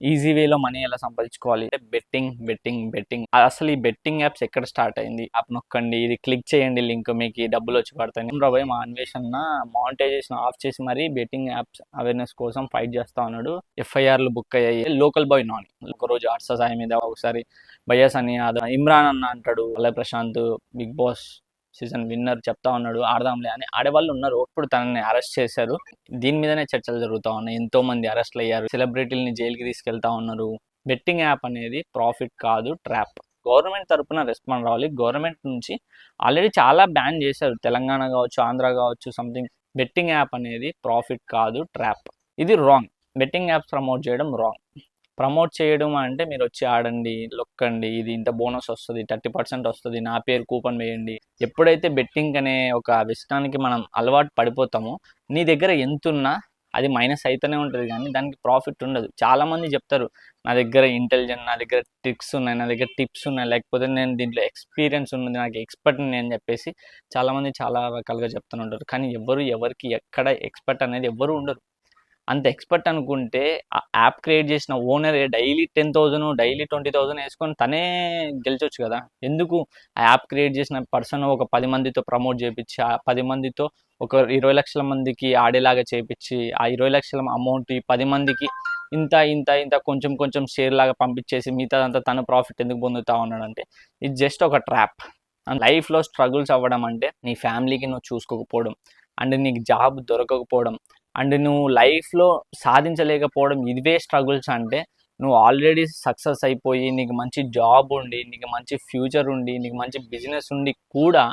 Easy వేలో money ఎలా సంపాదించుకోవాలి అంటే బెట్టింగ్. అసలు ఈ బెట్టింగ్ యాప్స్ ఎక్కడ స్టార్ట్ అయింది? యాప్ నొక్కండి, ఇది క్లిక్ చేయండి, లింక్ మీకు డబ్బులు వచ్చి పడతాయి. రాబోయే మా అన్వేషణ మానిటైజేషన్ ఆఫ్ చేసి మరీ బెట్టింగ్ యాప్స్ అవేర్నెస్ కోసం ఫైట్ చేస్తా ఉన్నాడు. ఎఫ్ఐఆర్లు బుక్ అయ్యాయి. లోకల్ బాయ్ నాని ఒకరోజు అర్స సాయి మీద, ఒకసారి బయ్యాస్ అని ఇమ్రాన్ అన్న అంటాడు, అలా Prashant big Boss season winner చెప్తా ఉన్నాడు ఆడదాంలే అని. ఆడేవాళ్ళు ఉన్నారు. ఇప్పుడు తనని అరెస్ట్ చేశారు. దీని మీదనే చర్చలు జరుగుతూ ఉన్నాయి. ఎంతో మంది అరెస్ట్లు అయ్యారు. సెలబ్రిటీలని జైలుకి తీసుకెళ్తా ఉన్నారు. బెట్టింగ్ యాప్ అనేది ప్రాఫిట్ కాదు, ట్రాప్. గవర్నమెంట్ తరపున రెస్పాండ్ రావాలి. గవర్నమెంట్ నుంచి ఆల్రెడీ చాలా బ్యాన్ చేశారు. తెలంగాణ కావచ్చు, ఆంధ్ర కావచ్చు, సంథింగ్. బెట్టింగ్ యాప్ అనేది ప్రాఫిట్ కాదు, ట్రాప్. ఇది రాంగ్. బెట్టింగ్ యాప్స్ ప్రమోట్ చేయడం రాంగ్. ప్రమోట్ చేయడం అంటే మీరు వచ్చి ఆడండి, లొక్కండి, ఇది ఇంత బోనస్ వస్తుంది, 30% వస్తుంది, నా పేరు కూపన్ వేయండి. ఎప్పుడైతే బెట్టింగ్ అనే ఒక విషయానికి మనం అలవాటు పడిపోతామో, నీ దగ్గర ఎంతున్నా అది మైనస్ అయితేనే ఉంటుంది, కానీ దానికి ప్రాఫిట్ ఉండదు. చాలామంది చెప్తారు, నా దగ్గర ఇంటెలిజెంట్, నా దగ్గర ట్రిక్స్ ఉన్నాయి, నా దగ్గర టిప్స్ ఉన్నాయి, లేకపోతే నేను దీంట్లో ఎక్స్పీరియన్స్ ఉన్నది, నాకు ఎక్స్పర్ట్ని నేను చెప్పేసి చాలామంది చాలా రకాలుగా చెప్తూనే ఉంటారు. కానీ ఎవరికి ఎక్కడ ఎక్స్పర్ట్ అనేది ఎవ్వరు ఉండరు. అంత ఎక్స్పర్ట్ అనుకుంటే ఆ యాప్ క్రియేట్ చేసిన ఓనరే డైలీ 10,000 డైలీ 20,000 వేసుకొని తనే గెలిచొచ్చు కదా. ఎందుకు ఆ యాప్ క్రియేట్ చేసిన పర్సన్ ఒక 10 మందితో ప్రమోట్ చేయించి, ఆ 10 మందితో ఒక 20 లక్షల మందికి ఆడేలాగా చేయించి, ఆ 20 లక్షల అమౌంట్ ఈ 10 మందికి ఇంత ఇంత ఇంత కొంచెం కొంచెం షేర్ లాగా పంపించేసి మిగతాదంతా తను ప్రాఫిట్ ఎందుకు పొందుతా ఉన్నాడంటే ఇది జస్ట్ ఒక ట్రాప్. అండ్ లైఫ్లో స్ట్రగుల్స్ అవ్వడం అంటే నీ ఫ్యామిలీకి నువ్వు చూసుకోకపోవడం, అండ్ నీకు జాబ్ దొరకకపోవడం, అండ్ నువ్వు లైఫ్లో సాధించలేకపోవడం, ఇవే స్ట్రగుల్స్. అంటే నువ్వు ఆల్రెడీ సక్సెస్ అయిపోయి, నీకు మంచి జాబ్ ఉండి, నీకు మంచి ఫ్యూచర్ ఉండి, నీకు మంచి బిజినెస్ ఉండి కూడా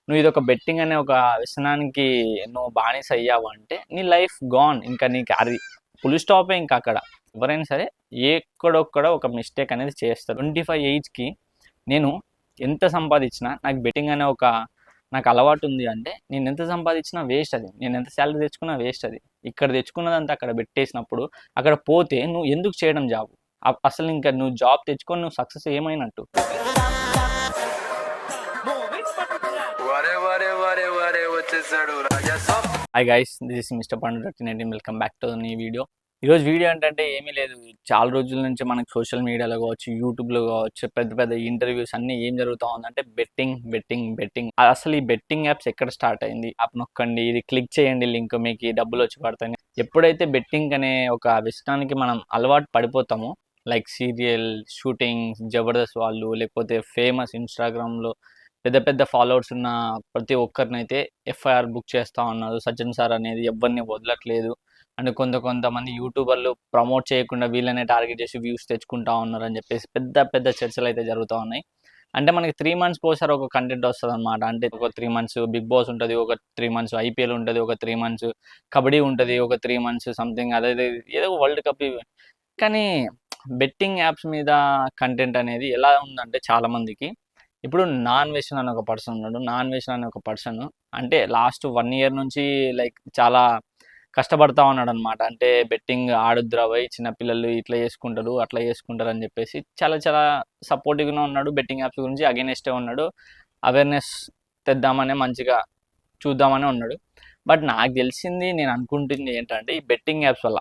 నువ్వు ఇది ఒక బెట్టింగ్ అనే ఒక వ్యసనానికి నువ్వు బానిస అయ్యావు అంటే నీ లైఫ్ గాన్. ఇంకా నీకు అది ఫుల్ స్టాపే. ఇంకా అక్కడ ఎవరైనా సరే ఎక్కడొక్కడ ఒక మిస్టేక్ అనేది చేస్తారు. 25 ఏజ్కి నేను ఎంత సంపాదించినా నాకు బెట్టింగ్ అనే ఒక నాకు అలవాటు ఉంది అంటే నేను ఎంత సంపాదించినా వేస్ట్. అది నేను ఎంత శాలరీ తెచ్చుకున్నా వేస్ట్. అది ఇక్కడ తెచ్చుకున్నదంతా అక్కడ పెట్టేసినప్పుడు అక్కడ పోతే నువ్వు ఎందుకు చేయడం జాబ్? అసలు ఇంకా నువ్వు జాబ్ తెచ్చుకొని నువ్వు సక్సెస్ ఏమైనట్టు? Hi guys, this is mister Pandu 19. Welcome back to నీ వీడియో. ఈరోజు వీడియో ఏంటంటే ఏమీ లేదు. చాలా రోజుల నుంచి మనకు సోషల్ మీడియాలో కావచ్చు, యూట్యూబ్లో కావచ్చు, పెద్ద పెద్ద ఇంటర్వ్యూస్ అన్నీ ఏం జరుగుతూ ఉందంటే బెట్టింగ్. అసలు ఈ బెట్టింగ్ యాప్స్ ఎక్కడ స్టార్ట్ అయింది? యాప్ నొక్కండి, ఇది క్లిక్ చేయండి, లింక్ మీకు డబ్బులు వచ్చి పడతాయి. ఎప్పుడైతే బెట్టింగ్ అనే ఒక విషయానికి మనం అలవాటు పడిపోతామో, లైక్ సీరియల్ షూటింగ్, జబర్దస్త్ వాళ్ళు, లేకపోతే ఫేమస్ ఇన్స్టాగ్రామ్లో పెద్ద పెద్ద ఫాలోవర్స్ ఉన్న ప్రతి ఒక్కరినైతే ఎఫ్ఐఆర్ బుక్ చేస్తూ ఉన్నారు. సజ్జన్ సార్ అనేది ఎవరిని వదలట్లేదు. అండ్ కొంతమంది యూట్యూబర్లు ప్రమోట్ చేయకుండా వీళ్ళనే టార్గెట్ చేసి వ్యూస్ తెచ్చుకుంటా ఉన్నారు అని చెప్పేసి పెద్ద పెద్ద చర్చలు అయితే జరుగుతూ ఉన్నాయి. అంటే మనకి 3 months ఒకసారి ఒక కంటెంట్ వస్తుంది అనమాట. అంటే ఒక 3 months బిగ్ బాస్ ఉంటుంది, ఒక 3 months ఐపీఎల్ ఉంటుంది, ఒక 3 months కబడ్డీ ఉంటుంది, ఒక 3 months సంథింగ్ అదే ఏదో వరల్డ్ కప్. కానీ బెట్టింగ్ యాప్స్ మీద కంటెంట్ అనేది ఎలా ఉందంటే చాలామందికి, ఇప్పుడు నాన్ వేషన్ అనే ఒక పర్సన్ ఉన్నాడు. నాన్ వేషన్ అనే ఒక పర్సన్ అంటే లాస్ట్ 1 year నుంచి లైక్ చాలా కష్టపడతా ఉన్నాడు అనమాట. అంటే బెట్టింగ్ ఆడొద్దురా భయ్, చిన్నపిల్లలు ఇట్లా చేసుకుంటారు, అట్లా చేసుకుంటారు అని చెప్పేసి చాలా సపోర్టివ్గా ఉన్నాడు. బెట్టింగ్ యాప్స్ గురించి అగెనిస్టే ఉన్నాడు. అవేర్నెస్ తెద్దామనే మంచిగా చూద్దామనే ఉన్నాడు. బట్ నాకు తెలిసింది, నేను అనుకుంటుంది ఏంటంటే ఈ బెట్టింగ్ యాప్స్ వల్ల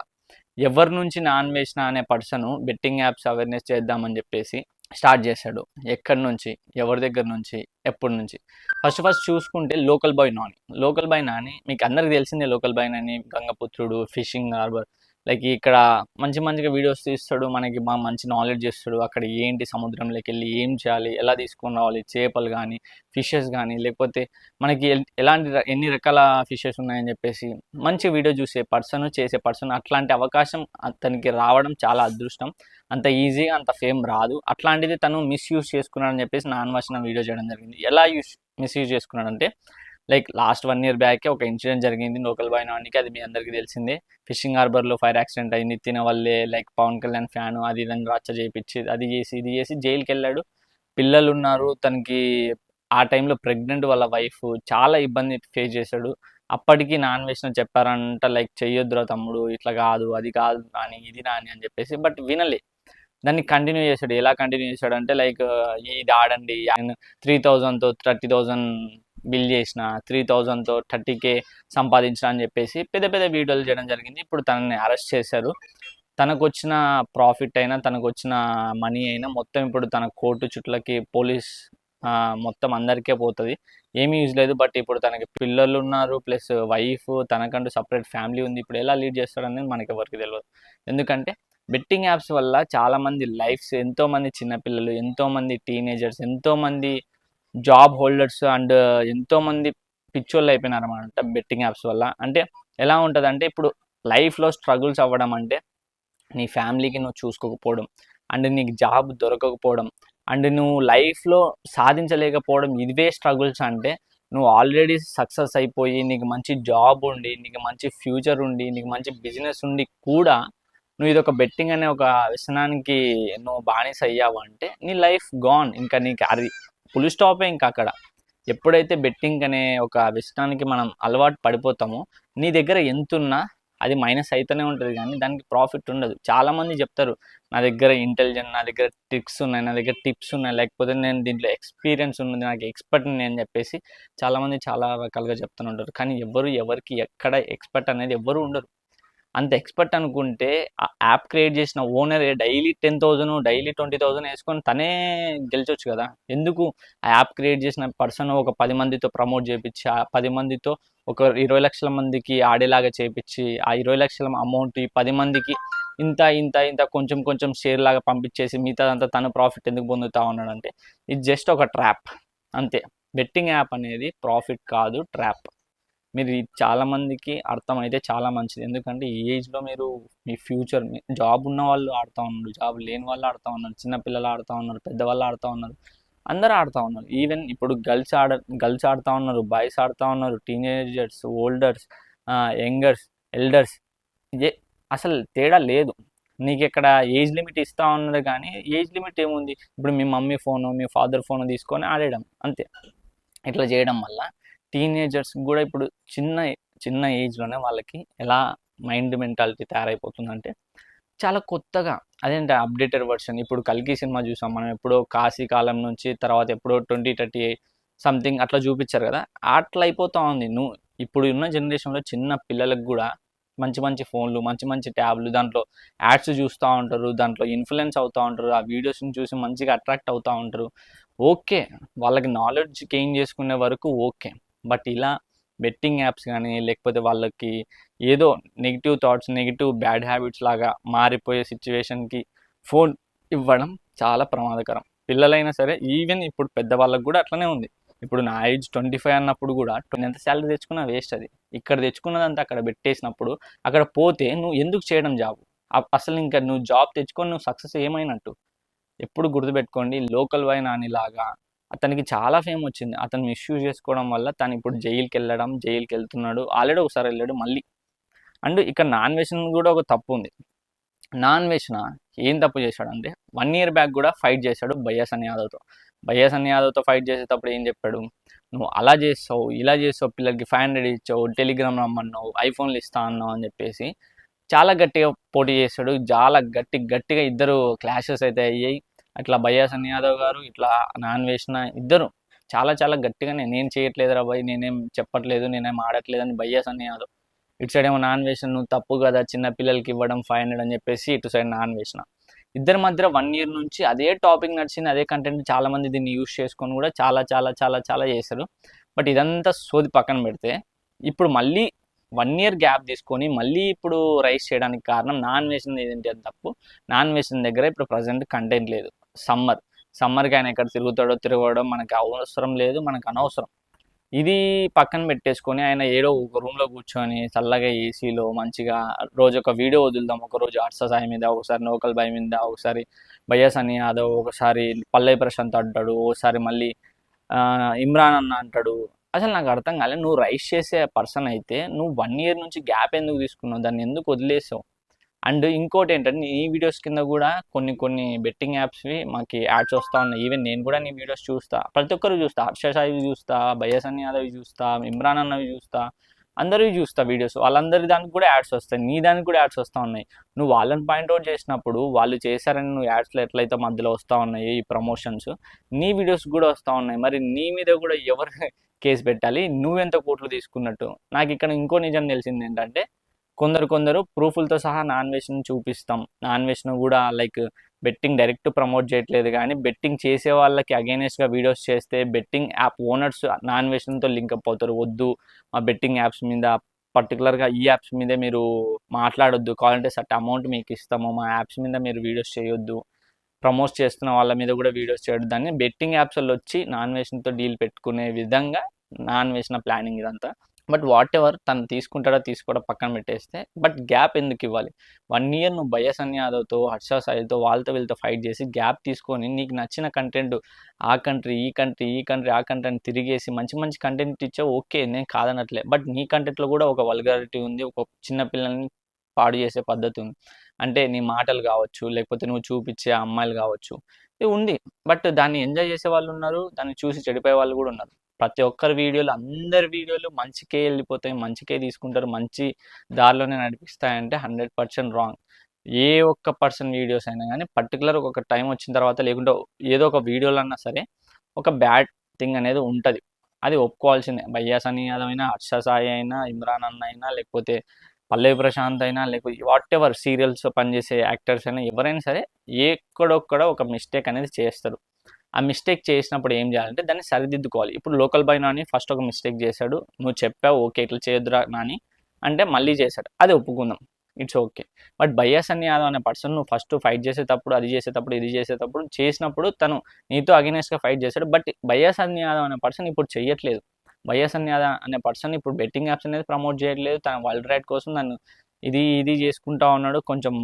ఎవరి నుంచి నాన్ వేసిన అనే పర్సన్ బెట్టింగ్ యాప్స్ అవేర్నెస్ చేద్దామని చెప్పేసి స్టార్ట్ చేశాడు. ఎక్కడి నుంచి, ఎవరి దగ్గర నుంచి, ఎప్పటి నుంచి? ఫస్ట్ చూసుకుంటే లోకల్ బాయ్ నాని మీకు అందరికి తెలిసిందే. లోకల్ బాయ్ నాని గంగపుత్రుడు, ఫిషింగ్ హార్బర్, లైక్ ఇక్కడ మంచిగా వీడియోస్ తీస్తాడు. మనకి బాగా మంచి నాలెడ్జ్ ఇస్తాడు. అక్కడ ఏంటి, సముద్రంలోకి వెళ్ళి ఏం చేయాలి, ఎలా తీసుకొని రావాలి, చేపలు కానీ, ఫిషెస్ కానీ, లేకపోతే మనకి ఎన్ని రకాల ఫిషెస్ ఉన్నాయని చెప్పేసి మంచి వీడియో చేసే పర్సన్. అట్లాంటి అవకాశం అతనికి రావడం చాలా అదృష్టం. అంత ఈజీగా అంత ఫేమ్ రాదు. అట్లాంటిది తను మిస్యూజ్ చేసుకున్నాడని చెప్పేసి నాన్ వీడియో చేయడం జరిగింది. ఎలా మిస్యూజ్ చేసుకున్నాడంటే, లైక్ లాస్ట్ 1 year బ్యాకే ఒక ఇన్సిడెంట్ జరిగింది లోకల్ బాయ్ నానికి. అది మీ అందరికీ తెలిసిందే. ఫిషింగ్ హార్బర్లో ఫైర్ యాక్సిడెంట్ అయింది. తిన వల్లే లైక్ పవన్ కళ్యాణ్ ఫ్యాను అది ఇదని రచ్చ చేయించి అది చేసి ఇది చేసి జైలుకి వెళ్ళాడు. పిల్లలు ఉన్నారు తనకి. ఆ టైంలో ప్రెగ్నెంట్ వాళ్ళ వైఫ్. చాలా ఇబ్బంది ఫేస్ చేశాడు. అప్పటికి నాన్ వేసిన చెప్పారంట, లైక్ చెయ్యొద్దురా తమ్ముడు, ఇట్లా కాదు, అది కాదు నాని, ఇది నాని అని చెప్పేసి. బట్ వినలే. దాన్ని కంటిన్యూ చేశాడు. ఎలా కంటిన్యూ చేశాడు అంటే, లైక్ ఇది ఆడండి, 3,000తో 30,000 బిల్ చేసిన, 3,000తో 30K సంపాదించిన అని చెప్పేసి పెద్ద వీడియోలు చేయడం జరిగింది. ఇప్పుడు తనని అరెస్ట్ చేశారు. తనకొచ్చిన ప్రాఫిట్ అయినా, తనకొచ్చిన మనీ అయినా మొత్తం ఇప్పుడు తన కోర్టు చుట్లకి పోలీస్ మొత్తం అందరికే పోతది. ఏమీ యూజ్ లేదు. బట్ ఇప్పుడు తనకి పిల్లలున్నారు, ప్లస్ వైఫ్, తనకంటూ సెపరేట్ ఫ్యామిలీ ఉంది. ఇప్పుడు ఎలా లీడ్ చేస్తాడనేది మనకెవరికీ తెలవదు. ఎందుకంటే బెట్టింగ్ యాప్స్ వల్ల చాలామంది లైఫ్స్, ఎంతోమంది చిన్నపిల్లలు, ఎంతోమంది టీనేజర్స్, ఎంతోమంది జాబ్ హోల్డర్స్ అండ్ ఎంతోమంది పిచ్చోళ్ళు అయిపోయినారన్నమాట బెట్టింగ్ యాప్స్ వల్ల. అంటే ఎలా ఉంటుందంటే ఇప్పుడు లైఫ్లో స్ట్రగుల్స్ అవ్వడం అంటే నీ ఫ్యామిలీకి నువ్వు చూసుకోకపోవడం, అండ్ నీకు జాబ్ దొరకకపోవడం, అండ్ నువ్వు లైఫ్లో సాధించలేకపోవడం, ఇవే స్ట్రగుల్స్. అంటే నువ్వు ఆల్రెడీ సక్సెస్ అయిపోయి నీకు మంచి జాబ్ ఉండి, నీకు మంచి ఫ్యూచర్ ఉండి, నీకు మంచి బిజినెస్ ఉండి కూడా నువ్వు ఇదొక బెట్టింగ్ అనే ఒక వ్యసనానికి నువ్వు బానిస అయ్యావు అంటే నీ లైఫ్ గాన్. ఇంకా నీకు అది ఫుల్ స్టాపే. ఇంకా అక్కడ ఎప్పుడైతే బెట్టింగ్ అనే ఒక వ్యసనానికి మనం అలవాటు పడిపోతామో నీ దగ్గర ఎంతున్నా అది మైనస్ అయితేనే ఉంటుంది, కానీ దానికి ప్రాఫిట్ ఉండదు. చాలామంది చెప్తారు, నా దగ్గర ఇంటెలిజెంట్, నా దగ్గర ట్రిక్స్ ఉన్నాయి, నా దగ్గర టిప్స్ ఉన్నాయి, లేకపోతే నేను దీంట్లో ఎక్స్పీరియన్స్ ఉన్నది, నాకు ఎక్స్పర్ట్ అని చెప్పేసి చాలామంది చాలా రకాలుగా చెప్తూనే ఉంటారు. కానీ ఎవరికి ఎక్కడ ఎక్స్పర్ట్ అనేది ఎవ్వరు ఉండరు. అంత ఎక్స్పర్ట్ అనుకుంటే ఆ యాప్ క్రియేట్ చేసిన ఓనర్ డైలీ 10,000 డైలీ 20,000 వేసుకొని తనే గెలిచొచ్చు కదా. ఎందుకు ఆ యాప్ క్రియేట్ చేసిన పర్సన్ ఒక 10 మందితో ప్రమోట్ చేయించి, ఆ 10 మందితో ఒక 20 లక్షల మందికి ఆడేలాగా చేయించి, ఆ 20 లక్షల అమౌంట్ ఈ 10 మందికి ఇంత ఇంత ఇంత కొంచెం కొంచెం షేర్ లాగా పంపించేసి మిగతాదంతా తను ప్రాఫిట్ ఎందుకు పొందుతా ఉన్నాడంటే ఇది జస్ట్ ఒక ట్రాప్ అంతే. బెట్టింగ్ యాప్ అనేది ప్రాఫిట్ కాదు, ట్రాప్. మీరు చాలామందికి అర్థమైతే చాలా మంచిది. ఎందుకంటే ఈ ఏజ్లో మీరు మీ ఫ్యూచర్, జాబ్ ఉన్న వాళ్ళు ఆడుతూ ఉన్నారు, జాబ్ లేని వాళ్ళు ఆడుతూ ఉన్నారు, చిన్నపిల్లలు ఆడుతూ ఉన్నారు, పెద్దవాళ్ళు ఆడుతూ ఉన్నారు, అందరూ ఆడుతూ ఉన్నారు. ఈవెన్ ఇప్పుడు గర్ల్స్ ఆడుతూ ఉన్నారు, బాయ్స్ ఆడుతూ ఉన్నారు, టీనేజర్స్, ఓల్డర్స్, యంగర్స్, ఎల్డర్స్, ఇదే అసలు తేడా లేదు. నీకు ఇక్కడ ఏజ్ లిమిట్ ఇస్తూ ఉన్నారు, కానీ ఏజ్ లిమిట్ ఏముంది? ఇప్పుడు మీ మమ్మీ ఫోను, మీ ఫాదర్ ఫోను తీసుకొని ఆడేయడం అంతే. ఇట్లా చేయడం వల్ల టీనేజర్స్ కూడా ఇప్పుడు చిన్న చిన్న ఏజ్లోనే వాళ్ళకి ఎలా మైండ్ మెంటాలిటీ తయారైపోతుందంటే చాలా కొత్తగా, అదేంటి అప్డేటెడ్ వర్షన్. ఇప్పుడు కల్కి సినిమా చూసాం మనం, ఎప్పుడో కాశీ కాలం నుంచి తర్వాత ఎప్పుడో 2038 సంథింగ్ అట్లా చూపించారు కదా, అట్లా అయిపోతూ ఉంది. నువ్వు ఇప్పుడు ఉన్న జనరేషన్లో చిన్న పిల్లలకు కూడా మంచి మంచి ఫోన్లు, మంచి మంచి ట్యాబ్లు, దాంట్లో యాడ్స్ చూస్తూ ఉంటారు, దాంట్లో ఇన్ఫ్లుయెన్స్ అవుతూ ఉంటారు, ఆ వీడియోస్ని చూసి మంచిగా అట్రాక్ట్ అవుతూ ఉంటారు. ఓకే, వాళ్ళకి నాలెడ్జ్ గెయిన్ చేసుకునే వరకు ఓకే. బట్ ఇలా బెట్టింగ్ యాప్స్ కానీ, లేకపోతే వాళ్ళకి ఏదో negative thoughts, negative bad habits లాగా మారిపోయే సిచ్యువేషన్కి ఫోన్ ఇవ్వడం చాలా ప్రమాదకరం. పిల్లలైనా సరే, ఈవెన్ ఇప్పుడు పెద్దవాళ్ళకు కూడా అట్లనే ఉంది. ఇప్పుడు నా ఏజ్ 25 అన్నప్పుడు కూడా ఎంత శాలరీ తెచ్చుకున్నా వేస్ట్. అది ఇక్కడ తెచ్చుకున్నదంతా అక్కడ పెట్టేసినప్పుడు అక్కడ పోతే నువ్వు ఎందుకు చేయడం జాబ్? అసలు ఇంకా నువ్వు జాబ్ తెచ్చుకొని నువ్వు సక్సెస్ ఏమైనట్టు? ఎప్పుడు గుర్తుపెట్టుకోండి, లోకల్ బాయ్ నాని లాగా అతనికి చాలా ఫేమ్ వచ్చింది. అతను మిస్యూజ్ చేసుకోవడం వల్ల తను ఇప్పుడు జైలుకి వెళ్తున్నాడు. ఆల్రెడీ ఒకసారి వెళ్ళాడు మళ్ళీ. అండ్ ఇక్కడ నాన్ వేషన్ కూడా ఒక తప్పు ఉంది. నాన్ వేషన్ ఏం తప్పు చేశాడంటే 1 year బ్యాక్ కూడా ఫైట్ చేశాడు బయ్యా సన్నీ యాదవ్తో ఫైట్ చేసేటప్పుడు ఏం చెప్పాడు? నువ్వు అలా చేస్తావు, ఇలా చేస్తావు, పిల్లలకి 500 ఇచ్చావు, టెలిగ్రామ్ రమ్మన్నావు, ఐఫోన్లు ఇస్తా అన్నావు అని చెప్పేసి చాలా గట్టిగా పోటీ చేశాడు. చాలా గట్టిగా ఇద్దరు క్లాషెస్ అయితే అయ్యాయి. అట్లా బయ్యా సన్నీ యాదవ్ గారు, ఇట్లా నాన్ వేసిన ఇద్దరు చాలా చాలా గట్టిగానే, నేను చేయట్లేదురా బాయ్, నేనేం చెప్పట్లేదు, నేనేం ఆడట్లేదు అని బయ్యా సన్నీ యాదవ్. ఇటు సైడ్ ఏమో నాన్ వేసిన, నువ్వు తప్పు కదా చిన్న పిల్లలకి ఇవ్వడం 500 అని చెప్పేసి ఇటు సైడ్ నాన్ వేసిన. ఇద్దరి మధ్య 1 year నుంచి అదే టాపిక్ నడిచింది, అదే కంటెంట్. చాలామంది దీన్ని యూజ్ చేసుకొని కూడా చాలా చాలా చాలా చాలా చేశారు. బట్ ఇదంతా సోది పక్కన పెడితే ఇప్పుడు మళ్ళీ 1 year గ్యాప్ తీసుకొని మళ్ళీ ఇప్పుడు రైస్ చేయడానికి కారణం నాన్ వేషన్ ఏదంటే అది తప్పు. నాన్ వేషన్ దగ్గర ఇప్పుడు ప్రజెంట్ కంటెంట్ లేదు. సమ్మర్కి ఆయన ఎక్కడ తిరగడం మనకు అవసరం లేదు, మనకు అనవసరం. ఇది పక్కన పెట్టేసుకొని ఆయన ఏదో ఒక రూమ్లో కూర్చొని చల్లగా ఏసీలో మంచిగా రోజు ఒక వీడియో వదులుదాం. ఒకరోజు హర్ష సాయి మీద, ఒకసారి నోకల్ బాయ్ మీద, ఒకసారి బయ్యా సన్నీ యాదవ్, ఒకసారి పల్లవి ప్రశాంత్ అంటాడు, ఒకసారి మళ్ళీ ఇమ్రాన్ అన్న అంటాడు. అసలు నాకు అర్థం కాలేదు. నువ్వు రైస్ చేసే పర్సన్ అయితే నువ్వు 1 year నుంచి గ్యాప్ ఎందుకు తీసుకున్నావు? దాన్ని ఎందుకు వదిలేసావు? అండ్ ఇంకోటి ఏంటంటే నీ వీడియోస్ కింద కూడా కొన్ని బెట్టింగ్ యాప్స్వి మాకు యాడ్స్ వస్తూ ఉన్నాయి. ఈవెన్ నేను కూడా నీ వీడియోస్ చూస్తా, ప్రతి ఒక్కరు చూస్తా, హర్ష సాయి చూస్తా, బయ్యా సన్నీ యాదవ్ చూస్తా, ఇమ్రాన్ అన్నవి చూస్తా, అందరివి చూస్తా వీడియోస్. వాళ్ళందరి దానికి కూడా యాడ్స్ వస్తాయి, నీ దానికి కూడా యాడ్స్ వస్తూ ఉన్నాయి. నువ్వు వాళ్ళని పాయింట్అవుట్ చేసినప్పుడు వాళ్ళు చేశారని నువ్వు యాడ్స్లో ఎట్లయితే మధ్యలో వస్తూ ఉన్నాయి ఈ ప్రమోషన్స్, నీ వీడియోస్ కూడా వస్తూ ఉన్నాయి. మరి నీ మీద కూడా ఎవరు కేసు పెట్టాలి? నువ్వెంత కోట్లు తీసుకున్నట్టు? నాకు ఇక్కడ ఇంకో నిజం తెలిసింది ఏంటంటే కొందరు ప్రూఫ్లతో సహా నాన్ వెజ్ని చూపిస్తాం, నాన్ వెజ్ను కూడా లైక్ బెట్టింగ్ డైరెక్ట్ ప్రమోట్ చేయట్లేదు, కానీ బెట్టింగ్ చేసే వాళ్ళకి అగైనెస్ట్గా వీడియోస్ చేస్తే బెట్టింగ్ యాప్ ఓనర్స్ నాన్ వెజ్తో లింకప్ అవుతారు. వద్దు మా బెట్టింగ్ యాప్స్ మీద పర్టికులర్గా ఈ యాప్స్ మీదే మీరు మాట్లాడొద్దు, కావాలంటే సట్ అమౌంట్ మీకు ఇస్తాము, మా యాప్స్ మీద మీరు వీడియోస్ చేయొద్దు, ప్రమోట్ చేస్తున్న వాళ్ళ మీద కూడా వీడియోస్ చేయడం, దాన్ని బెట్టింగ్ యాప్స్లో వచ్చి నాన్ వెజ్తో డీల్ పెట్టుకునే విధంగా నాన్ వెజ్న ప్లానింగ్ ఇదంతా. బట్ వాట్ ఎవర్ తను తీసుకుంటాడో తీసుకోవడం పక్కన పెట్టేస్తే, బట్ గ్యాప్ ఎందుకు ఇవ్వాలి? 1 ఇయర్ నువ్వు బయ్యసన్ యాదవ్తో, హర్ష సాయితో, వాళ్ళతో వీళ్ళతో ఫైట్ చేసి గ్యాప్ తీసుకొని నీకు నచ్చిన కంటెంట్ ఆ కంట్రీ ఈ కంట్రీ ఈ కంట్రీ ఆ కంట్రీ అని తిరిగేసి మంచి మంచి కంటెంట్ ఇచ్చావు, ఓకే, నేను కాదనట్లే. బట్ నీ కంటెంట్లో కూడా ఒక వల్గారిటీ ఉంది, ఒక చిన్న పిల్లల్ని పాడు చేసే పద్ధతి ఉంది. అంటే నీ మాటలు కావచ్చు, లేకపోతే నువ్వు చూపించే అమ్మాయిలు కావచ్చు, ఇది ఉంది. బట్ దాన్ని ఎంజాయ్ చేసే వాళ్ళు ఉన్నారు, దాన్ని చూసి చెడిపోయే వాళ్ళు కూడా ఉన్నారు. ప్రతి ఒక్కరి వీడియోలు, అందరి వీడియోలు మంచికే వెళ్ళిపోతాయి, మంచికే తీసుకుంటారు, మంచి దారిలోనే నడిపిస్తాయంటే 100% రాంగ్. ఏ ఒక్క పర్సన్ వీడియోస్ అయినా కానీ పర్టికులర్ ఒక టైం వచ్చిన తర్వాత, లేకుంటే ఏదో ఒక వీడియోలో అన్నా సరే ఒక బ్యాడ్ థింగ్ అనేది ఉంటుంది, అది ఒప్పుకోవాల్సిందే. భయ్యా సన్నీ యాదవ్ అయినా, హర్ష సాయి అయినా, ఇమ్రాన్ అన్న అయినా, లేకపోతే పల్లవి ప్రశాంత్ అయినా, లేకపోతే వాట్ ఎవర్ సీరియల్స్ పనిచేసే యాక్టర్స్ అయినా, ఎవరైనా సరే ఎక్కడొక్కడ ఒక మిస్టేక్ అనేది చేస్తారు. ఆ మిస్టేక్ చేసినప్పుడు ఏం చేయాలంటే దాన్ని సరిదిద్దుకోవాలి. ఇప్పుడు లోకల్ బాయ్ నాని ఫస్ట్ ఒక మిస్టేక్ చేశాడు, నువ్వు చెప్పావు ఓకే ఇట్లా చేయొద్దురా నాని అంటే మళ్ళీ చేశాడు, అది ఒప్పుకుందాం, ఇట్స్ ఓకే. బట్ భయ్యా సన్నీ యాదవ్ అనే పర్సన్ నువ్వు ఫస్ట్ ఫైట్ చేసేటప్పుడు, అది చేసేటప్పుడు, ఇది చేసేటప్పుడు చేసినప్పుడు తను నీతో అగెనెస్ట్గా ఫైట్ చేశాడు. బట్ భయ్యా సన్నీ యాదవ్ అనే పర్సన్ ఇప్పుడు చెయ్యట్లేదు. భయ్యా సన్నీ యాదవ్ అనే పర్సన్ ఇప్పుడు బెట్టింగ్ యాప్స్ అనేది ప్రమోట్ చేయట్లేదు, తన వరల్డ్ రైడ్ కోసం నన్ను ఇది చేసుకుంటా ఉన్నాడు. కొంచెం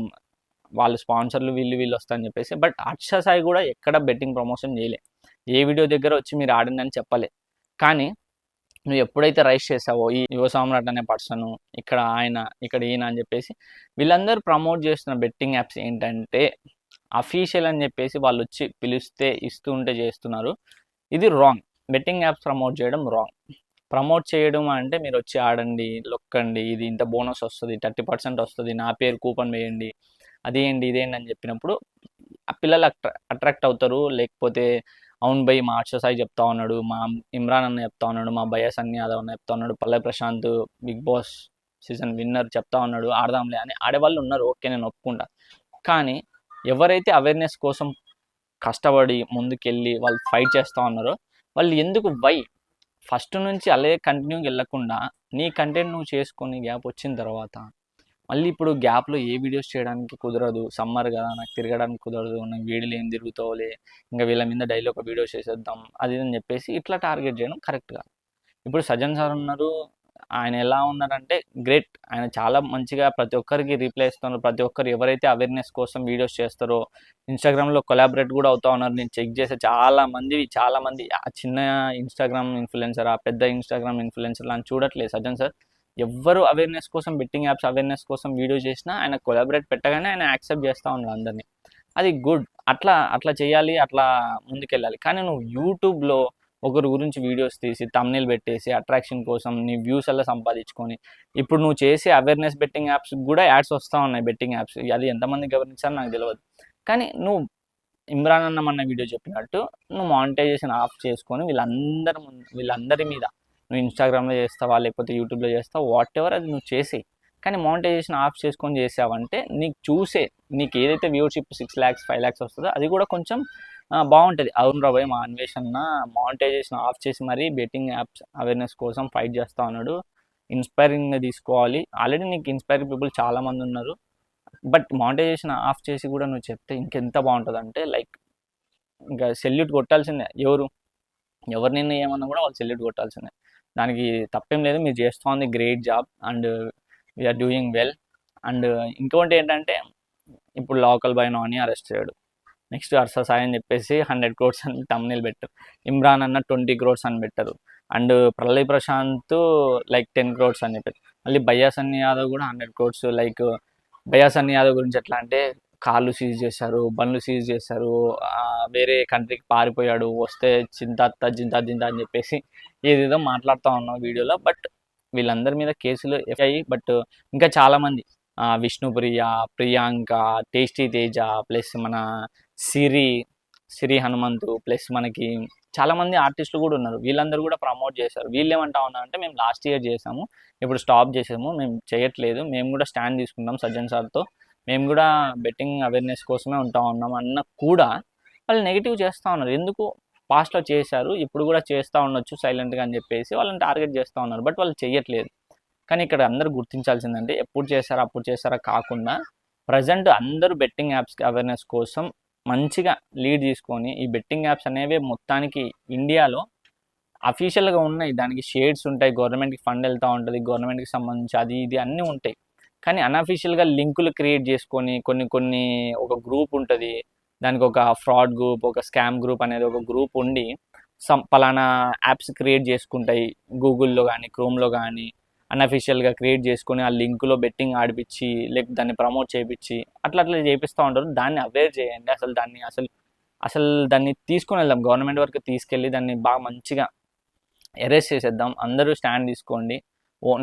వాళ్ళు స్పాన్సర్లు వీళ్ళు వస్తారని చెప్పేసి. బట్ హర్ష సాయి కూడా ఎక్కడ బెట్టింగ్ ప్రమోషన్ చేయలే, ఏ వీడియో దగ్గర వచ్చి మీరు ఆడిందని చెప్పలే. కానీ నువ్వు ఎప్పుడైతే రైస్ చేసావో ఈ యువ సామ్రాట్ అనే పర్సన్, ఇక్కడ ఆయన, ఇక్కడ ఈయన అని చెప్పేసి వీళ్ళందరూ ప్రమోట్ చేస్తున్న బెట్టింగ్ యాప్స్ ఏంటంటే అఫీషియల్ అని చెప్పేసి వాళ్ళు వచ్చి పిలిస్తే ఇస్తూ ఉంటే చేస్తున్నారు. ఇది రాంగ్. బెట్టింగ్ యాప్స్ ప్రమోట్ చేయడం రాంగ్. ప్రమోట్ చేయడం అంటే మీరు వచ్చి ఆడండి, లొక్కండి, ఇది ఇంత బోనస్ వస్తుంది, 30% వస్తుంది, నా పేరు కూపన్ వేయండి, అదేంటి ఇదేంటి అని చెప్పినప్పుడు ఆ పిల్లలు అట్రాక్ట్ అవుతారు. లేకపోతే అవును భయ్ మా హర్ష సాయి చెప్తా ఉన్నాడు, మా ఇమ్రాన్ అన్న చెప్తా ఉన్నాడు, మా భయ్యా సన్నీ యాదవ్ అన్న చెప్తా ఉన్నాడు, Pallavi Prashanth big Boss season winner చెప్తా ఉన్నాడు, ఆడదాంలే అని ఆడేవాళ్ళు ఉన్నారు, ఓకే నేను ఒప్పుకుంటా. కానీ ఎవరైతే అవేర్నెస్ కోసం కష్టపడి ముందుకెళ్ళి వాళ్ళు ఫైట్ చేస్తూ ఉన్నారో వాళ్ళు ఎందుకు ఫస్ట్ నుంచి అలాగే కంటిన్యూగా వెళ్ళకుండా నీ కంటెంట్ నువ్వు చేసుకొని గ్యాప్ వచ్చిన తర్వాత మళ్ళీ ఇప్పుడు గ్యాప్లో ఏ వీడియోస్ చేయడానికి కుదరదు, సమ్మర్ కదా నాకు తిరగడానికి కుదరదు, నాకు వీడియోలు ఏం తిరుగుతావులే, ఇంకా వీళ్ళ మీద డైలీ ఒక వీడియో చేసేద్దాం అది అని చెప్పేసి ఇట్లా టార్గెట్ చేయడం కరెక్ట్గా. ఇప్పుడు సజ్జన్ సార్ ఉన్నారు, ఆయన ఎలా ఉన్నారంటే గ్రేట్, ఆయన చాలా మంచిగా ప్రతి ఒక్కరికి రీప్లై ఇస్తున్నారు. ప్రతి ఒక్కరు ఎవరైతే అవేర్నెస్ కోసం వీడియోస్ చేస్తారో ఇన్స్టాగ్రామ్లో కొలాబరేట్ కూడా అవుతా ఉన్నారు. నేను చెక్ చేసే చాలామంది ఆ చిన్న ఇన్స్టాగ్రామ్ ఇన్ఫ్లుయెన్సర్, ఆ పెద్ద ఇన్స్టాగ్రామ్ ఇన్ఫ్లుయెన్సర్ అని చూడట్లేదు సజ్జన్ సార్. ఎవ్వరు అవేర్నెస్ కోసం, బెట్టింగ్ యాప్స్ అవేర్నెస్ కోసం వీడియో చేసినా ఆయన కొలాబరేట్ పెట్టగానే ఆయన యాక్సెప్ట్ చేస్తూ ఉన్నారు అందరినీ. అది గుడ్. అట్లా చేయాలి, అట్లా ముందుకెళ్ళాలి. కానీ నువ్వు యూట్యూబ్లో ఒకరి గురించి వీడియోస్ తీసి తమ్నెయిల్ పెట్టేసి అట్రాక్షన్ కోసం నీ వ్యూస్ అలా సంపాదించుకొని, ఇప్పుడు నువ్వు చేసే అవేర్నెస్ బెట్టింగ్ యాప్స్ కూడా యాడ్స్ వస్తూ ఉన్నాయి, బెట్టింగ్ యాప్స్. అది ఎంతమంది గమనించాలో నాకు తెలియదు. కానీ నువ్వు ఇమ్రాన్ అన్న మన వీడియో చెప్పినట్టు నువ్వు మానిటైజేషన్ ఆఫ్ చేసుకొని వీళ్ళందరి మీద నువ్వు ఇన్స్టాగ్రామ్లో చేస్తావా, లేకపోతే యూట్యూబ్లో చేస్తావా, వాట్ ఎవర్ అది నువ్వు చేసి, కానీ మానిటైజేషన్ ఆఫ్ చేసుకొని చేసావంటే నీకు ఏదైతే వ్యూవర్షిప్ 6 lakhs 5 lakhs వస్తుందో అది కూడా కొంచెం బాగుంటుంది. అవును రాబోయ్ మా అన్వేషణ మానిటైజేషన్ ఆఫ్ చేసి మరీ బెట్టింగ్ యాప్స్ అవేర్నెస్ కోసం ఫైట్ చేస్తూ ఉన్నాడు, ఇన్స్పైరింగ్గా తీసుకోవాలి. ఆల్రెడీ నీకు ఇన్స్పైరింగ్ పీపుల్ చాలామంది ఉన్నారు. బట్ మానిటైజేషన్ ఆఫ్ చేసి కూడా నువ్వు చెప్తే ఇంకెంత బాగుంటుంది అంటే లైక్ ఇంకా సెల్యూట్ కొట్టాల్సిందే. ఎవరు నిన్ను ఏమన్నా కూడా వాళ్ళు సెల్యూట్ కొట్టాల్సిందే, దానికి తప్పేం లేదు. మీరు చేస్తోంది great job and we are doing well. And ఇంకోటి ఏంటంటే ఇప్పుడు లోకల్ బాయ్ నాని అరెస్ట్ చేయడు, నెక్స్ట్ హర్ష సాయి అని చెప్పేసి 100 crores అని తమ్నెయిల్ పెట్టరు, ఇమ్రాన్ అన్న 20 crores అని పెట్టరు, and Pallavi Prashant like 10 crores అని చెప్పారు. మళ్ళీ భయ్యా సన్నీ యాదవ్ కూడా 100 crores. లైక్ భయ్యా సన్నీ యాదవ్ గురించి ఎట్లా అంటే కార్లు సీజ్ చేశారు, బండ్లు సీజ్ చేశారు, వేరే కంట్రీకి పారిపోయాడు, వస్తే చింత జింత అని చెప్పేసి ఏదేదో మాట్లాడుతూ ఉన్నాం వీడియోలో. బట్ వీళ్ళందరి మీద కేసులు అయ్యాయి. బట్ ఇంకా చాలామంది విష్ణుప్రియ, ప్రియాంక, టేస్టీ తేజ, ప్లస్ మన సిరి సిరి హనుమంతు ప్లస్ మనకి చాలామంది ఆర్టిస్టులు కూడా ఉన్నారు. వీళ్ళందరూ కూడా ప్రమోట్ చేశారు. వీళ్ళు ఏమంటా ఉన్నారంటే మేము లాస్ట్ ఇయర్ చేసాము, ఇప్పుడు స్టాప్ చేసాము, మేము చేయట్లేదు, మేము కూడా స్టాండ్ తీసుకుంటాం సజ్జన్ సార్తో, మేము కూడా బెట్టింగ్ అవేర్నెస్ కోసమే ఉంటా ఉన్నాం అన్న కూడా వాళ్ళు నెగిటివ్ చేస్తూ ఉన్నారు. ఎందుకు పాస్ట్లో చేశారు, ఇప్పుడు కూడా చేస్తూ ఉండొచ్చు సైలెంట్గా అని చెప్పేసి వాళ్ళని టార్గెట్ చేస్తూ ఉన్నారు. బట్ వాళ్ళు చేయట్లేదు. కానీ ఇక్కడ అందరూ గుర్తించాల్సిందంటే ఎప్పుడు చేశారా అప్పుడు చేశారా కాకుండా ప్రజెంట్ అందరూ బెట్టింగ్ యాప్స్ అవేర్నెస్ కోసం మంచిగా లీడ్ తీసుకొని ఈ బెట్టింగ్ యాప్స్ అనేవి మొత్తానికి ఇండియాలో అఫీషియల్గా ఉన్నాయి. దానికి షేడ్స్ ఉంటాయి, గవర్నమెంట్కి ఫండ్ వెళ్తూ ఉంటుంది, గవర్నమెంట్కి సంబంధించి అది ఇది అన్నీ ఉంటాయి. కానీ అన్అఫీషియల్గా లింకులు క్రియేట్ చేసుకొని కొన్ని ఒక గ్రూప్ ఉంటుంది, దానికి ఒక ఫ్రాడ్ గ్రూప్, ఒక స్కామ్ గ్రూప్ అనేది ఒక గ్రూప్ ఉండి పలానా యాప్స్ క్రియేట్ చేసుకుంటాయి గూగుల్లో కానీ క్రోమ్లో కానీ అన్అఫీషియల్గా క్రియేట్ చేసుకొని ఆ లింకులో బెట్టింగ్ ఆడిపించి లేకపోతే దాన్ని ప్రమోట్ చేయించి అట్లా చేపిస్తూ ఉంటారు. దాన్ని అవేర్ చేయండి. అసలు దాన్ని తీసుకొని వెళ్దాం, గవర్నమెంట్ వరకు తీసుకెళ్ళి దాన్ని బాగా మంచిగా ఎరేస్ చేసేద్దాం. అందరూ స్టాండ్ తీసుకోండి.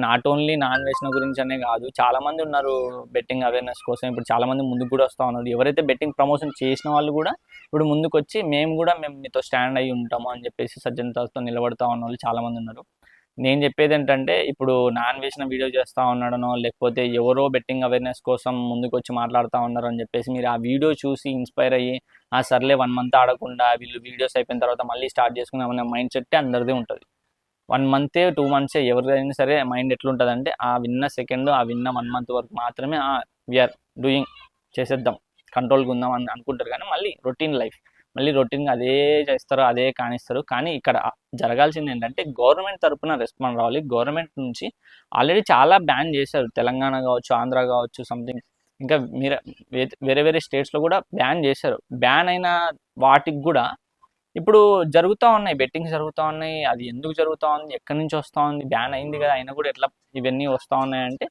నాట్ ఓన్లీ నాన్ వేసిన గురించి అనే కాదు, చాలామంది ఉన్నారు బెట్టింగ్ అవేర్నెస్ కోసం. ఇప్పుడు చాలామంది ముందుకు కూడా వస్తూ ఉన్నారు. ఎవరైతే బెట్టింగ్ ప్రమోషన్ చేసిన వాళ్ళు కూడా ఇప్పుడు ముందుకు వచ్చి మేము మీతో స్టాండ్ అయ్యి ఉంటాము అని చెప్పేసి సజ్జనతతో నిలబడతా ఉన్న వాళ్ళు చాలామంది ఉన్నారు. నేను చెప్పేది ఏంటంటే ఇప్పుడు నాన్ వేసిన వీడియో చేస్తూ ఉన్నాడనో లేకపోతే ఎవరో బెట్టింగ్ అవేర్నెస్ కోసం ముందుకు వచ్చి మాట్లాడుతూ ఉన్నారు అని చెప్పేసి మీరు ఆ వీడియో చూసి ఇన్స్పైర్ అయ్యి సర్లే 1 month ఆడకుండా వీళ్ళు వీడియోస్ అయిపోయిన తర్వాత మళ్ళీ స్టార్ట్ చేసుకున్నామనే మైండ్ సెట్ అందరిదే ఉంటుంది. 1 month 2 months ఎవరిదైనా సరే మైండ్ ఎట్లుంటుంది అంటే ఆ విన్న సెకండ్ ఆ విన్న 1 month వరకు మాత్రమే వీఆర్ డూయింగ్ చేసేద్దాం, కంట్రోల్గా ఉందాం అని అనుకుంటారు. కానీ మళ్ళీ రొటీన్గా అదే చేస్తారు, అదే కానిస్తారు. కానీ ఇక్కడ జరగాల్సింది ఏంటంటే గవర్నమెంట్ తరఫున రెస్పాండ్ రావాలి. గవర్నమెంట్ నుంచి ఆల్రెడీ చాలా బ్యాన్ చేశారు, తెలంగాణ కావచ్చు, ఆంధ్ర కావచ్చు, సంథింగ్ ఇంకా వేరే స్టేట్స్లో కూడా బ్యాన్ చేశారు. బ్యాన్ అయిన వాటికి కూడా ఇప్పుడు జరుగుతూ ఉన్నాయి, బెట్టింగ్స్ జరుగుతూ ఉన్నాయి. అది ఎందుకు జరుగుతూ ఉంది, ఎక్కడి నుంచి వస్తూ ఉంది, బ్యాన్ అయింది కదా అయినా కూడా ఎట్లా ఇవన్నీ వస్తూ ఉన్నాయంటే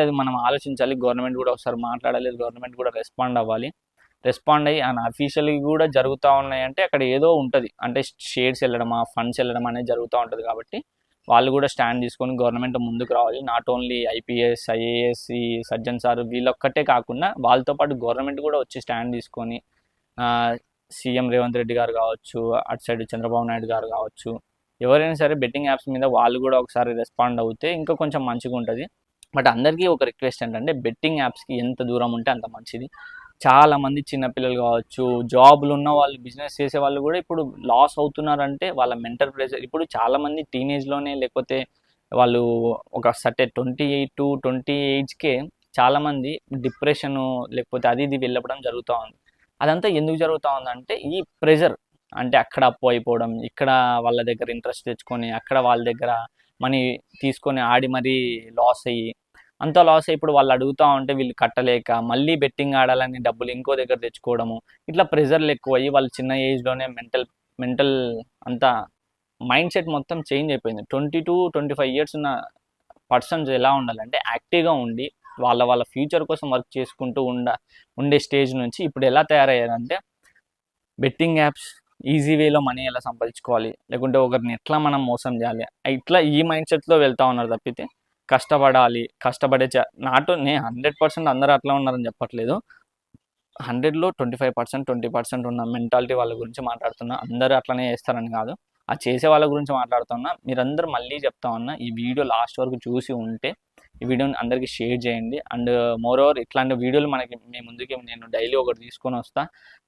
అది మనం ఆలోచించాలి. గవర్నమెంట్ కూడా ఒకసారి మాట్లాడాలి, గవర్నమెంట్ కూడా రెస్పాండ్ అయ్యి అఫీషియల్గా కూడా జరుగుతూ ఉన్నాయంటే అక్కడ ఏదో ఉంటుంది, అంటే షేర్స్ వెళ్ళడమా ఫండ్స్ వెళ్ళడం అనేది జరుగుతూ ఉంటుంది. కాబట్టి వాళ్ళు కూడా స్టాండ్ తీసుకొని గవర్నమెంట్ ముందుకు రావాలి. నాట్ ఓన్లీ ఐపీఎస్ ఐఏఎస్ ఈ సజ్జన్ సార్ వీళ్ళొక్కటే కాకుండా వాళ్ళతో పాటు గవర్నమెంట్ కూడా వచ్చి స్టాండ్ తీసుకొని సీఎం రేవంత్ రెడ్డి గారు కావచ్చు, అటు సైడ్ చంద్రబాబు నాయుడు గారు కావచ్చు, ఎవరైనా సరే బెట్టింగ్ యాప్స్ మీద వాళ్ళు కూడా ఒకసారి రెస్పాండ్ అవుతే ఇంకా కొంచెం మంచిగా ఉంటుంది. బట్ అందరికీ ఒక రిక్వెస్ట్ ఏంటంటే బెట్టింగ్ యాప్స్కి ఎంత దూరం ఉంటే అంత మంచిది. చాలామంది చిన్నపిల్లలు కావచ్చు, జాబులు ఉన్న వాళ్ళు, బిజినెస్ చేసే వాళ్ళు కూడా ఇప్పుడు లాస్ అవుతున్నారంటే వాళ్ళ మెంటల్ ప్రెషర్. ఇప్పుడు చాలామంది టీనేజ్లోనే లేకపోతే వాళ్ళు ఒక సర్టెన్ 28 to 20 ఏజ్కే చాలామంది డిప్రెషను లేకపోతే అది ఇది వెళ్ళడం జరుగుతూ ఉంది. అదంతా ఎందుకు జరుగుతూ ఉందంటే ఈ ప్రెషర్, అంటే అక్కడ అప్పు అయిపోవడం, ఇక్కడ వాళ్ళ దగ్గర ఇంట్రెస్ట్ తెచ్చుకొని అక్కడ వాళ్ళ దగ్గర మనీ తీసుకొని ఆడి మరీ లాస్ అయ్యి అంత లాస్ అయ్యి ఇప్పుడు వాళ్ళు అడుగుతూ ఉంటే వీళ్ళు కట్టలేక మళ్ళీ బెట్టింగ్ ఆడాలని డబ్బులు ఇంకో దగ్గర తెచ్చుకోవడము, ఇట్లా ప్రెషర్లు ఎక్కువ అయ్యి వాళ్ళు చిన్న ఏజ్లోనే మెంటల్ అంతా మైండ్ సెట్ మొత్తం చేంజ్ అయిపోయింది. 20 to 25 years ఉన్న పర్సన్స్ ఎలా ఉండాలంటే యాక్టివ్గా ఉండి వాళ్ళ ఫ్యూచర్ కోసం వర్క్ చేసుకుంటూ ఉండే స్టేజ్ నుంచి ఇప్పుడు ఎలా తయారయ్యారంటే బెట్టింగ్ యాప్స్ ఈజీ వేలో మనీ ఎలా సంపాదించుకోవాలి, లేకుంటే ఒకరిని ఎట్లా మనం మోసం చేయాలి, ఇట్లా ఈ మైండ్ సెట్లో వెళ్తూ ఉన్నారు తప్పితే కష్టపడాలి, నేను 100% అందరూ అట్లా ఉన్నారని చెప్పట్లేదు. 100లో 25%, 20% ఉన్న మెంటాలిటీ వాళ్ళ గురించి మాట్లాడుతున్నా. అందరూ అట్లనే చేస్తారని కాదు, ఆ చేసే వాళ్ళ గురించి మాట్లాడుతున్నా. మీరందరూ మళ్ళీ చెప్తా ఉన్నా, ఈ వీడియో లాస్ట్ వరకు చూసి ఉంటే ఈ వీడియోని అందరికీ షేర్ చేయండి. అండ్ మోరోవర్ ఇట్లాంటి వీడియోలు మీ ముందుకి నేను డైలీ ఒకటి తీసుకొని వస్తా.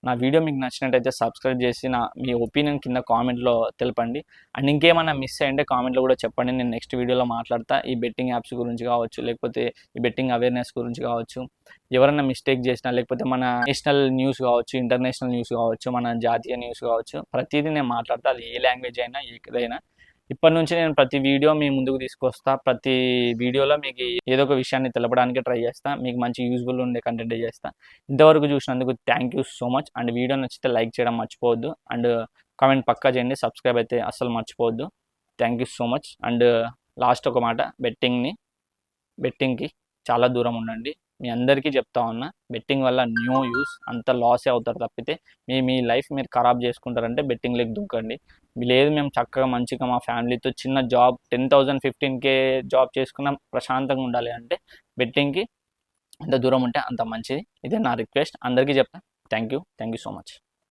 నా వీడియో మీకు నచ్చినట్టయితే సబ్స్క్రైబ్ చేసి మీ ఒపీనియన్ కింద కామెంట్లో తెలపండి. అండ్ ఇంకేమైనా మిస్ అయ్యింటే కామెంట్లో కూడా చెప్పండి, నేను నెక్స్ట్ వీడియోలో మాట్లాడతా. ఈ బెట్టింగ్ యాప్స్ గురించి కావచ్చు, లేకపోతే ఈ బెట్టింగ్ అవేర్నెస్ గురించి కావచ్చు, ఎవరైనా మిస్టేక్ చేసినా, లేకపోతే మన నేషనల్ న్యూస్ కావచ్చు, ఇంటర్నేషనల్ న్యూస్ కావచ్చు, మన జాతీయ న్యూస్ కావచ్చు, ప్రతిదీ నేను మాట్లాడతా. అది ఏ లాంగ్వేజ్ అయినా ఏదైనా. ఇప్పటి నుంచి నేను ప్రతి వీడియో మీ ముందుకు తీసుకొస్తా. ప్రతి వీడియోలో మీకు ఏదో ఒక విషయాన్ని తెలపడానికి ట్రై చేస్తా. మీకు మంచి యూజ్ఫుల్ ఉండే కంటెంట్ చేస్తా. ఇంతవరకు చూసినందుకు thank you so much. And video నచ్చితే లైక్ చేయడం మర్చిపోవద్దు. అండ్ కామెంట్ పక్కా చేయండి. సబ్స్క్రైబ్ అయితే అస్సలు మర్చిపోవద్దు. Thank you so much. And last ఒక మాట, బెట్టింగ్కి చాలా దూరం ఉండండి. మీ అందరికీ చెప్తా ఉన్నా, బెట్టింగ్ వల్ల న్యూ యూస్, అంత లాసే అవుతారు తప్పితే మీ లైఫ్ మీరు ఖరాబ్ చేసుకుంటారంటే బెట్టింగ్లోకి దూకండి. లేదు మేము చక్కగా మంచిగా మా ఫ్యామిలీతో చిన్న జాబ్ 10,000 15K జాబ్ చేసుకున్న ప్రశాంతంగా ఉండాలి అంటే బెట్టింగ్కి ఎంత దూరం ఉంటే అంత మంచిది. ఇదే నా రిక్వెస్ట్. అందరికీ చెప్తా. Thank you so much.